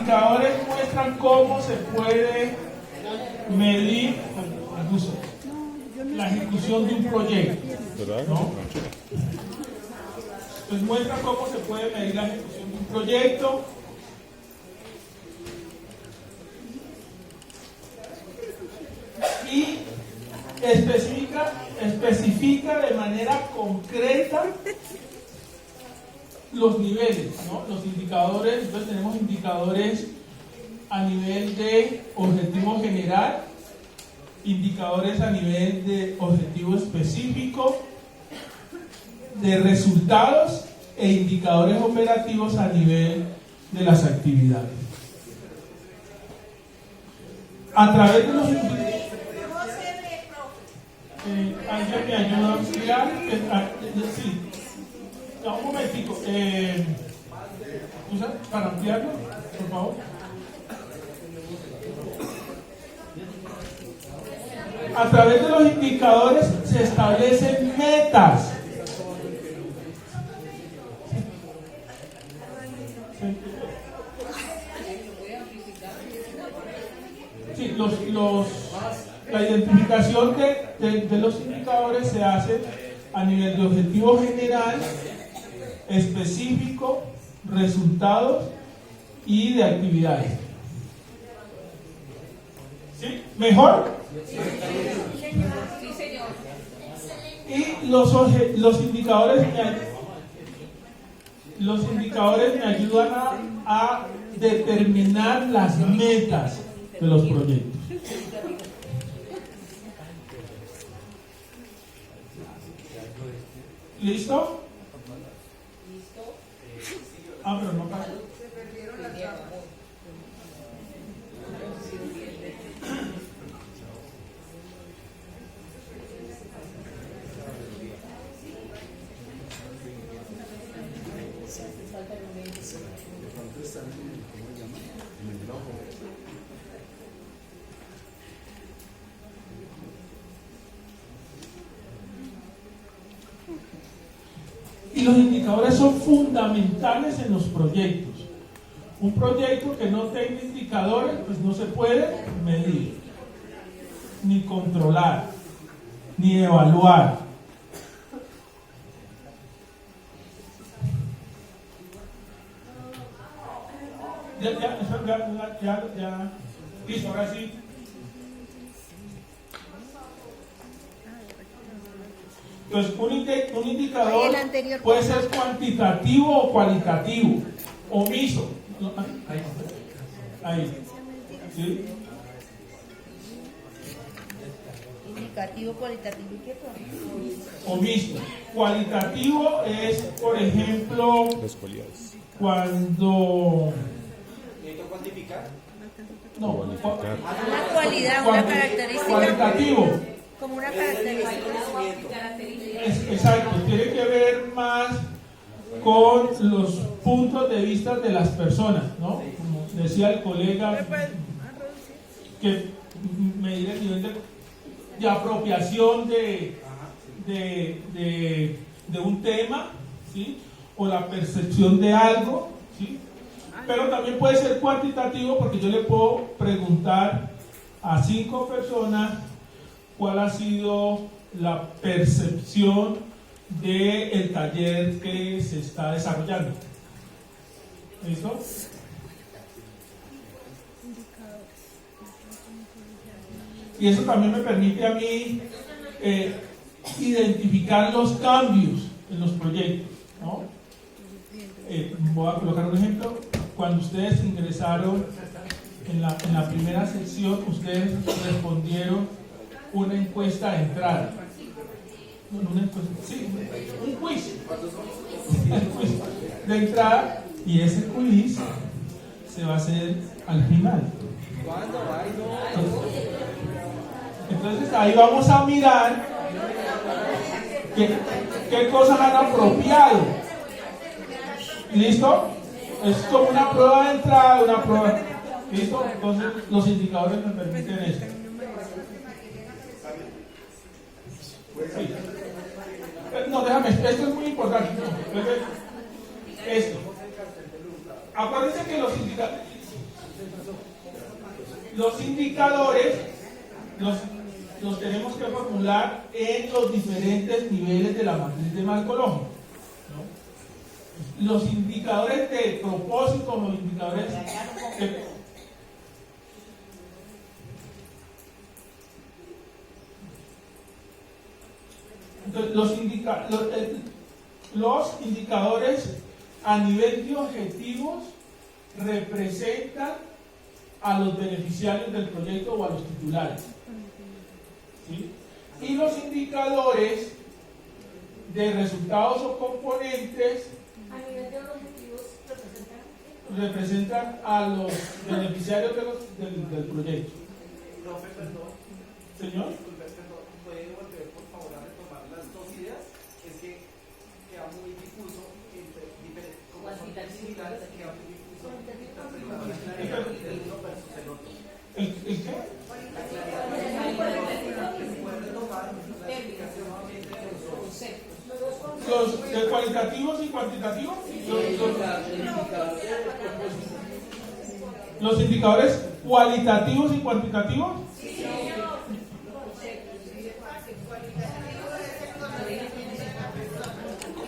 indicadores muestran cómo se puede medir la ejecución de un proyecto, ¿no? Pues muestra cómo se puede medir la ejecución de un proyecto. Y especifica de manera concreta los niveles, ¿no? Los indicadores. Entonces tenemos indicadores a nivel de objetivo general, indicadores a nivel de objetivo específico, de resultados e indicadores operativos a nivel de las actividades. A través de los ¿alguien me ayuda a ampliar? Sí. Un momentico. Para ampliarlo, por favor. A través de los indicadores se establecen metas. Sí, la identificación de los indicadores se hace a nivel de objetivo general, específico, resultados y de actividades. ¿Sí? ¿Mejor? Sí, señor. Y los indicadores me ayudan a determinar las metas de los proyectos. ¿Listo? Ah, pero no pasa. Y los indicadores son fundamentales en los proyectos. Un proyecto que no tenga indicadores, pues no se puede medir, ni controlar, ni evaluar. Ya. Listo, ahora sí. Entonces, un indicador puede ser cuantitativo o cualitativo, omiso. Ahí. ¿Sí? Indicativo, cualitativo y qué fue. Omiso. Cualitativo es, por ejemplo, cuando. ¿Necesito cuantificar? No, una cualidad, una característica. Cualitativo. Como una característica. Exacto, tiene que ver más con los puntos de vista de las personas, ¿no? Como decía el colega, que medir el nivel de apropiación de un tema, ¿sí? O la percepción de algo, ¿sí? Pero también puede ser cuantitativo, porque yo le puedo preguntar a 5 personas cuál ha sido la percepción del taller que se está desarrollando. ¿Listo? Y eso también me permite a mí identificar los cambios en los proyectos, ¿no? Voy a colocar un ejemplo. Cuando ustedes ingresaron en la primera sección, ustedes respondieron una encuesta de entrada. No, una encuesta, sí, un quiz. Un quiz de entrada, y ese quiz se va a hacer al final. Entonces ahí vamos a mirar qué cosas han apropiado. ¿Listo? Es como una prueba de entrada, una prueba. ¿Listo? Entonces los indicadores me permiten eso. Sí. No, déjame, esto es muy importante. Esto. Acuérdense que los indicadores. Los indicadores los tenemos que formular en los diferentes niveles de la matriz de marco lógico, ¿no? Los indicadores de propósito, los indicadores los indicadores a nivel de objetivos representan a los beneficiarios del proyecto o a los titulares, ¿sí? Y los indicadores de resultados o componentes A nivel de objetivos representan a los beneficiarios del proyecto. Profe, perdón. Señor. Disculpe, perdón. ¿Puede volver, por favor, a retomar las dos ideas? Es que queda muy difuso entre diferentes, como son tan similares, queda muy difuso interpretar la claridad del uno versus el otro. ¿El qué? La claridad del uno. ¿Puede retomar la explicación nuevamente de los conceptos? Los de cualitativos y cuantitativos. Los indicadores cualitativos y cuantitativos.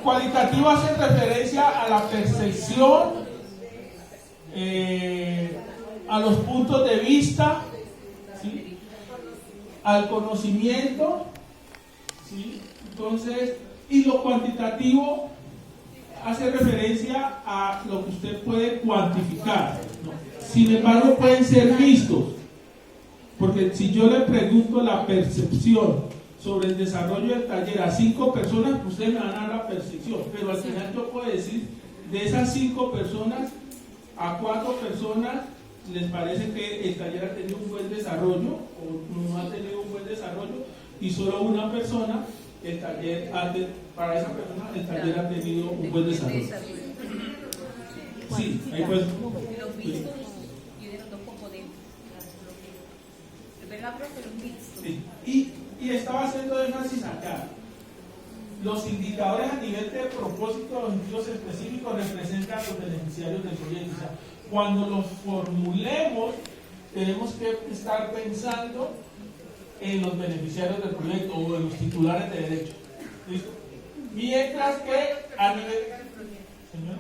Cualitativo hace referencia a la percepción, a los puntos de vista, ¿sí? Al conocimiento, ¿sí? Entonces, y lo cuantitativo hace referencia a lo que usted puede cuantificar, ¿no? Sin embargo, pueden ser vistos, porque si yo le pregunto la percepción sobre el desarrollo del taller a 5 personas, ustedes me van a dar la percepción, pero al final yo puedo decir, de esas 5 personas, a 4 personas les parece que el taller ha tenido un buen desarrollo o no ha tenido un buen desarrollo, y solo una persona, el taller para esa persona el taller ha tenido un buen desarrollo. Sí, ahí pues. Los vistos y de los dos componentes. ¿Verdad, profe? Los vistos. Sí. Y estaba haciendo énfasis acá. Los indicadores a nivel de propósito, los objetivos específicos representan a los beneficiarios del proyecto. O sea, cuando los formulemos, tenemos que estar pensando en los beneficiarios del proyecto o en los titulares de derecho. ¿Listo? Mientras que a nivel... ¿Señor?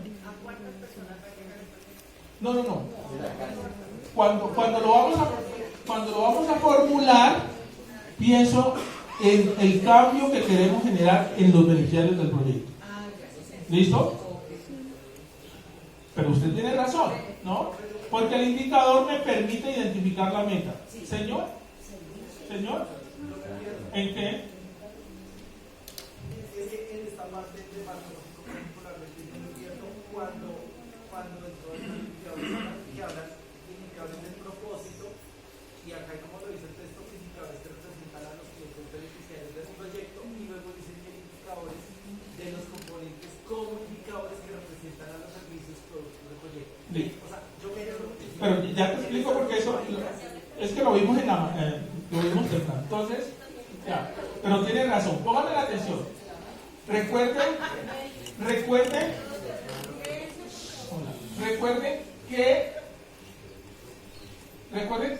No. Cuando lo vamos a formular, pienso en el cambio que queremos generar en los beneficiarios del proyecto. ¿Listo? Pero usted tiene razón, ¿no? Porque el indicador me permite identificar la meta. ¿Señor? ¿En qué? En esta parte de marco lógico, particularmente, yo no entiendo cuando dentro de los indicadores que hablan de indicadores del propósito, y acá como lo dice el texto, indicadores que representan a los clientes beneficiarios del proyecto, y luego dicen que indicadores de los componentes como indicadores que representan a los servicios productos del proyecto. Sí. O sea, yo me Pero ya te explico porque eso es que lo vimos lo vimos temprano. Entonces, ya, pero tiene razón. Pónganme la atención. Recuerden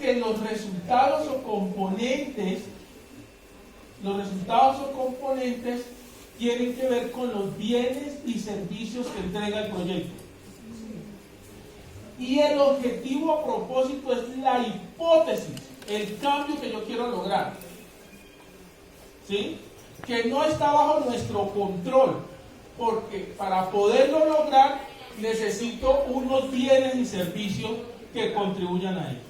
que los resultados o componentes tienen que ver con los bienes y servicios que entrega el proyecto. Y el objetivo o propósito es la hipótesis, el cambio que yo quiero lograr, ¿sí? Que no está bajo nuestro control, porque para poderlo lograr necesito unos bienes y servicios que contribuyan a ello,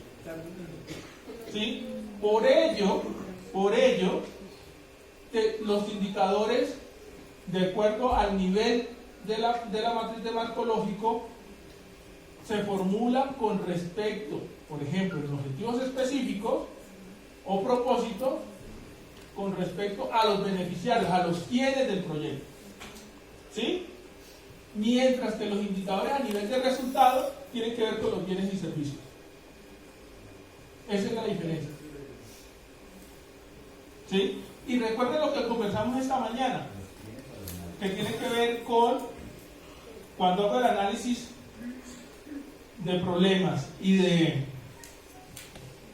¿sí? Por ello, los indicadores, de acuerdo al nivel de la matriz de marco lógico, se formulan con respecto, por ejemplo, en objetivos específicos o propósitos, con respecto a los beneficiarios, a los quienes del proyecto, ¿sí? Mientras que los indicadores a nivel de resultados tienen que ver con los bienes y servicios. Esa es la diferencia, ¿sí? Y recuerden lo que conversamos esta mañana, que tiene que ver con cuando hago el análisis de problemas y de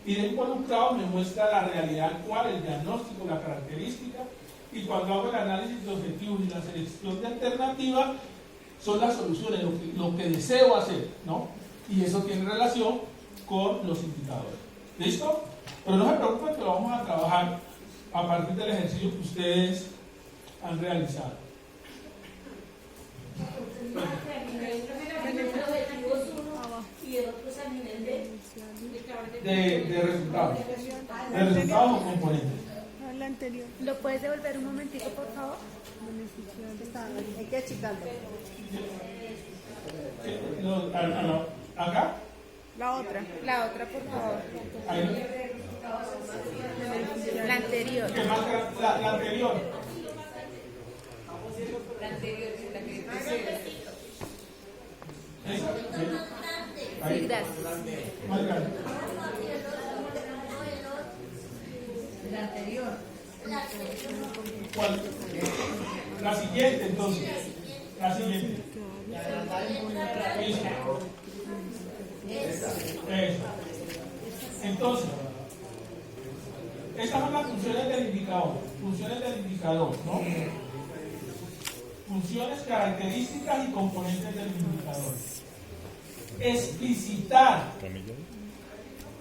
Y de involucrado me muestra la realidad actual, el diagnóstico, la característica, y cuando hago el análisis de objetivos y la selección de alternativas, son las soluciones, lo que deseo hacer, ¿no? Y eso tiene relación con los indicadores. ¿Listo? Pero no se preocupen que lo vamos a trabajar a partir del ejercicio que ustedes han realizado. Y el otro es a nivel De resultados. De resultados o componentes. La anterior. ¿Lo puedes devolver un momentico, por favor? Hay que achicarlo. ¿Acá? La otra. La otra, por favor. Ahí. La anterior. ¿Qué más? La anterior. La anterior es la que precede. ¿Esa? Sí, gracias. Más grande. La anterior. ¿Cuál? La siguiente, entonces. La siguiente. Listo. Eso. Entonces, estas son las funciones del indicador. Funciones del indicador, ¿no? Funciones, características y componentes del indicador. Explicitar.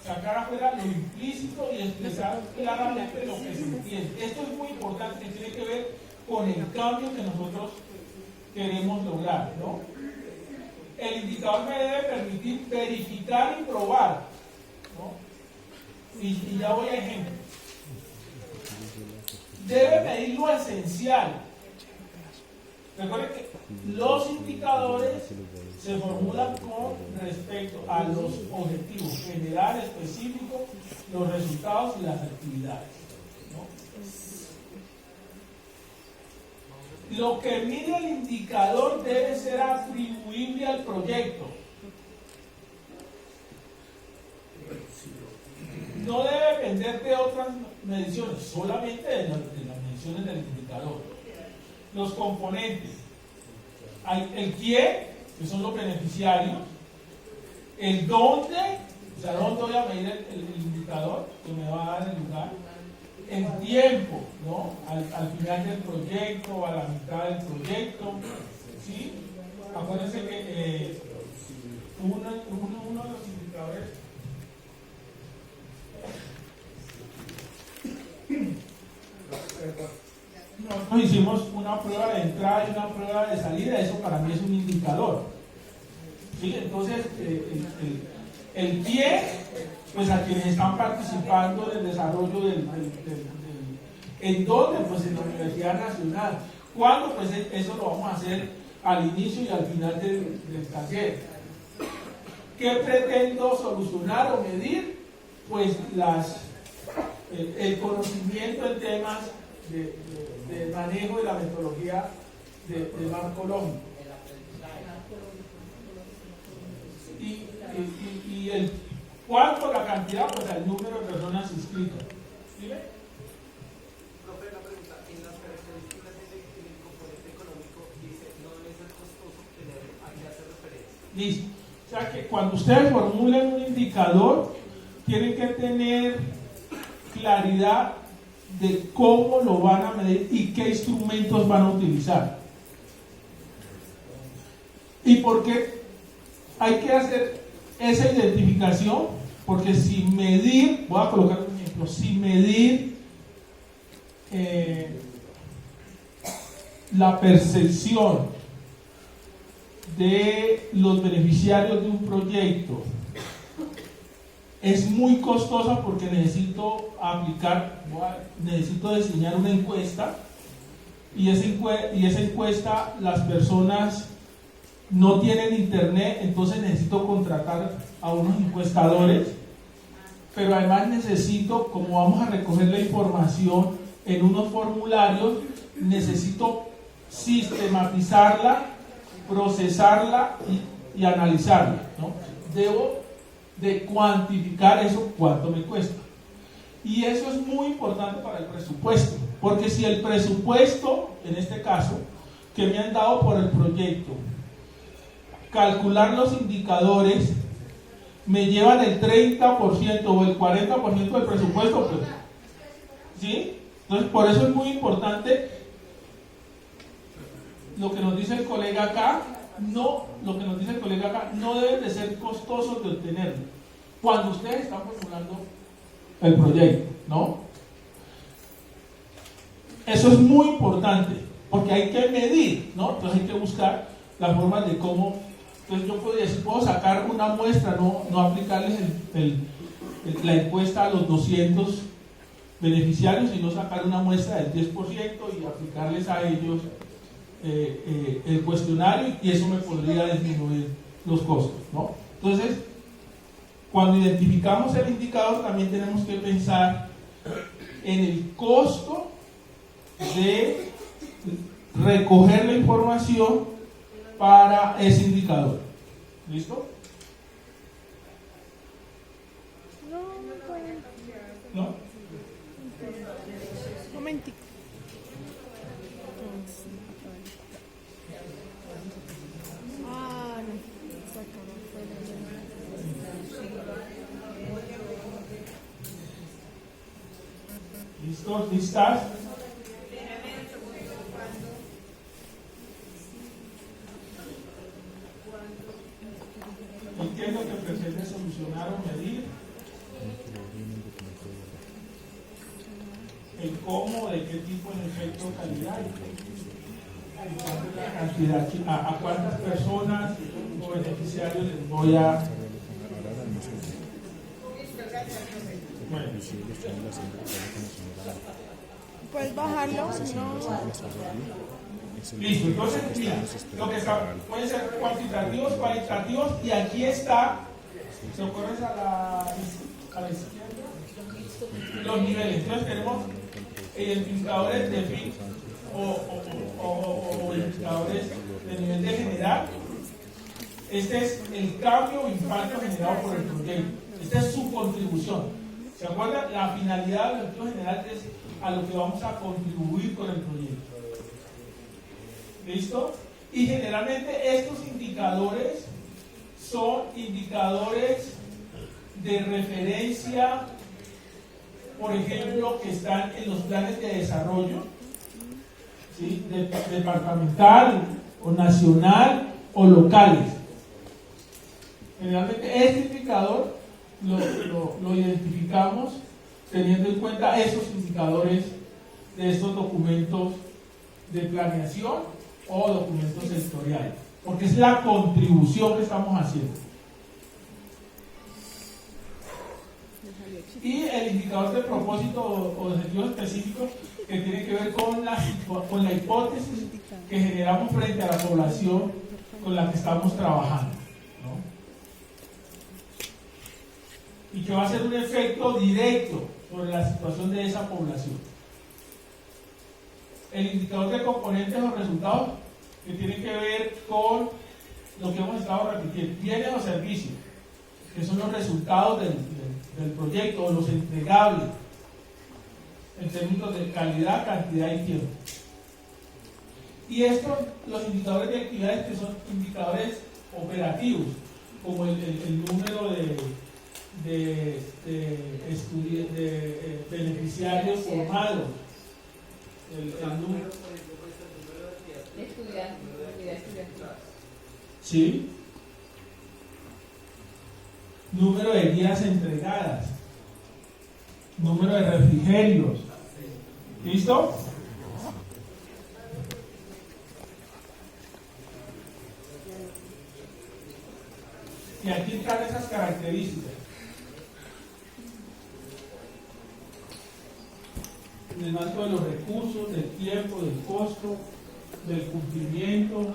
Sacar afuera lo implícito y expresar claramente lo que se entiende. Esto es muy importante, que tiene que ver con el cambio que nosotros queremos lograr, ¿no? El indicador me debe permitir verificar y probar, ¿no? Y ya voy a ejemplo. Debe medir lo esencial. Recuerden que los indicadores se formulan con respecto a los objetivos general, específico, los resultados y las actividades, ¿no? Lo que mide el indicador debe ser atribuible al proyecto. No debe depender de otras mediciones, solamente de las mediciones del indicador. Los componentes. Hay el quién, que son los beneficiarios, el dónde, o sea, dónde voy a medir el indicador que me va a dar el lugar, el tiempo, ¿no? Al final del proyecto o a la mitad del proyecto, ¿sí? Acuérdense que uno de los indicadores nosotros hicimos una prueba de entrada y una prueba de salida, eso para mí es un indicador, ¿sí? Entonces el pie, pues a quienes están participando del desarrollo ¿en dónde? Pues en la Universidad Nacional. ¿Cuándo? Pues eso lo vamos a hacer al inicio y al final del taller. ¿Qué pretendo solucionar o medir? Pues el conocimiento en temas del manejo de la metodología de marco lógico. Y el cuánto, la cantidad, pues el número de personas inscritas. ¿Sí ve? Profe, la pregunta, en las características del componente económico dice no debe ser costoso tener a qué hacer referencia. Listo. O sea que cuando ustedes formulen un indicador, tienen que tener claridad de cómo lo van a medir y qué instrumentos van a utilizar. ¿Y por qué hay que hacer esa identificación? Porque si medir, voy a colocar un ejemplo, si medir la percepción de los beneficiarios de un proyecto es muy costosa porque necesito diseñar una encuesta y esa encuesta las personas no tienen internet, entonces necesito contratar a unos encuestadores, pero además necesito, como vamos a recoger la información en unos formularios, necesito sistematizarla, procesarla y analizarla, ¿no? Debo de cuantificar eso, cuánto me cuesta. Y eso es muy importante para el presupuesto, porque si el presupuesto, en este caso, que me han dado por el proyecto, calcular los indicadores, me llevan el 30% o el 40% del presupuesto, pues, ¿sí? Entonces, por eso es muy importante lo que nos dice el colega acá. Lo que nos dice el colega acá no deben de ser costosos de obtenerlo cuando ustedes están formulando el proyecto, ¿no? Eso es muy importante porque hay que medir, ¿no? Entonces hay que buscar las formas de cómo. Entonces yo podría decir, puedo sacar una muestra, no aplicarles la encuesta a los 200 beneficiarios, sino sacar una muestra del 10% y aplicarles a ellos el cuestionario, y eso me podría disminuir los costos, ¿no? Entonces, cuando identificamos el indicador, también tenemos que pensar en el costo de recoger la información para ese indicador. ¿Listo? ¿No? Un momentico. Ah, no. ¿Listos? ¿Listas? ¿Y qué es lo que pretende solucionar o medir? El cómo, de qué tipo de efecto calidad, a cuántas personas o beneficiarios les voy a. Bueno. ¿Puedes bajarlo? No. Listo, entonces mira, lo que pueden ser cuantitativos, cualitativos, y aquí está, ¿se ocurres a la izquierda? Los niveles. Entonces tenemos identificadores de PIB o indicadores de nivel de general. Este es el cambio o impacto generado por el proyecto. Esta es su contribución. ¿Se acuerdan? La finalidad del objetivo general es a lo que vamos a contribuir con el proyecto. ¿Listo? Y generalmente estos indicadores son indicadores de referencia, por ejemplo, que están en los planes de desarrollo, ¿sí? Departamental o nacional o locales. Generalmente este indicador lo identificamos teniendo en cuenta esos indicadores de estos documentos de planeación o documentos sectoriales, porque es la contribución que estamos haciendo. Y el indicador de propósito o de objetivo específico, que tiene que ver con la hipótesis que generamos frente a la población con la que estamos trabajando, ¿no? Y que va a ser un efecto directo sobre la situación de esa población. El indicador de componentes o resultados, que tiene que ver con lo que hemos estado repitiendo, bienes o servicios, que son los resultados del proyecto o los entregables en términos de calidad, cantidad y tiempo. Y estos, los indicadores de actividades, que son indicadores operativos, como el número de beneficiarios formados, el número de estudiantes. ¿sí? Número de guías entregadas, número de refrigerios. ¿Listo? Y aquí están esas características. Del marco de los recursos, del tiempo, del costo, del cumplimiento,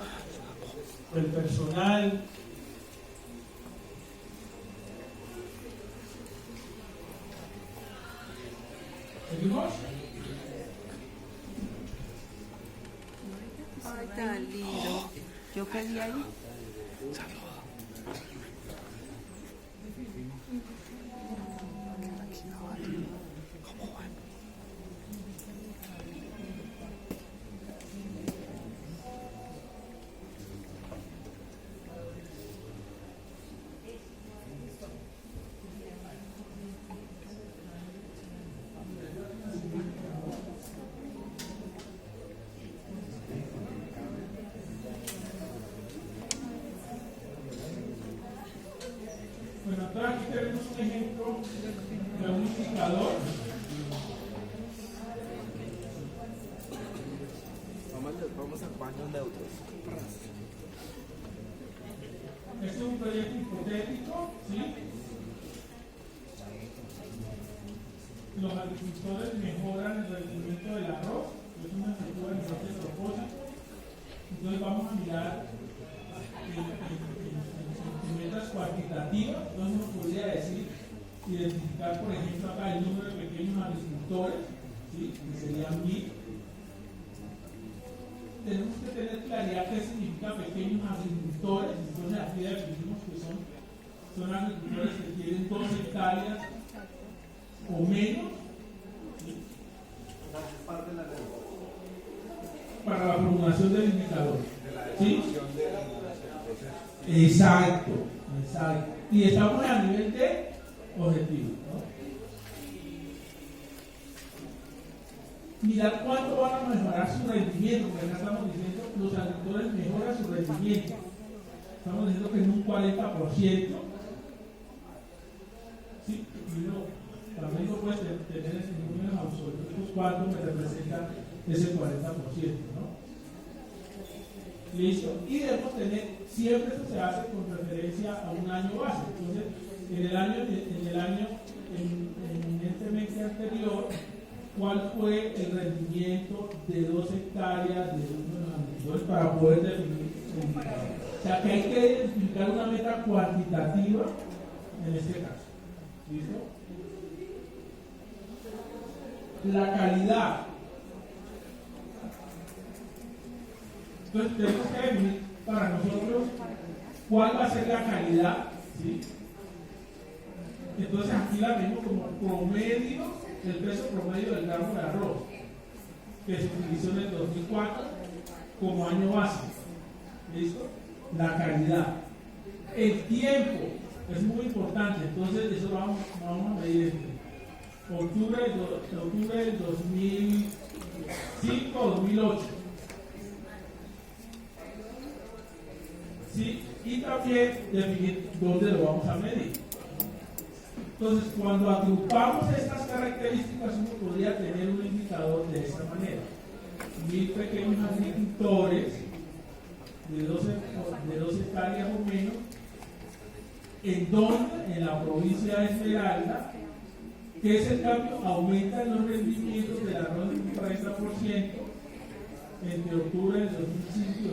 del personal. ¿Seguimos? Ay, tan lindo. Yo pedí ahí. Entonces aquí tenemos un ejemplo de un indicador. Vamos a paños neutros. Este es un proyecto hipotético, ¿sí? Los agricultores mejoran el rendimiento del arroz, es una estructura de propósito. Entonces vamos a mirar en metas cuantitativas. Entonces uno podría decir, identificar por ejemplo acá el número de pequeños agricultores, ¿sí? Que serían 1000. Tenemos que tener claridad qué significa pequeños agricultores. Entonces aquí definimos que son agricultores que tienen 2 hectáreas o menos, ¿sí? Parte de la Para la formulación del indicador, ¿sí? Exacto. Y estamos a nivel de objetivo, ¿no? Mirar cuánto van a mejorar su rendimiento, porque acá estamos diciendo que los agricultores mejoran su rendimiento. Estamos diciendo que en un 40%. Sí, y no, también no puede tener ese número absolutos, cuánto me representa ese 40%, ¿no? Listo. Y debemos tener, siempre eso se hace con referencia a un año base. Entonces, en el año eminentemente anterior, ¿cuál fue el rendimiento de 2 hectáreas de uno de los agricultores para poder definir el indicador? O sea, que hay que identificar una meta cuantitativa en este caso. ¿Listo? La calidad. Entonces tenemos que definir para nosotros cuál va a ser la calidad, ¿sí? Entonces aquí la vemos como promedio, el peso promedio del gramo de arroz, que se utilizó en el 2004 como año base. ¿Listo? La calidad. El tiempo es muy importante, entonces eso vamos a medir octubre del 2005 o 2008. ¿Sí? Y también definir dónde lo vamos a medir. Entonces, cuando agrupamos estas características, uno podría tener un indicador de esta manera. 1000 pequeños agricultores de 12 hectáreas o menos, en donde en la provincia de Esmeralda, que es el cambio, aumentan los rendimientos del arroz en un 40% entre octubre del 2005 y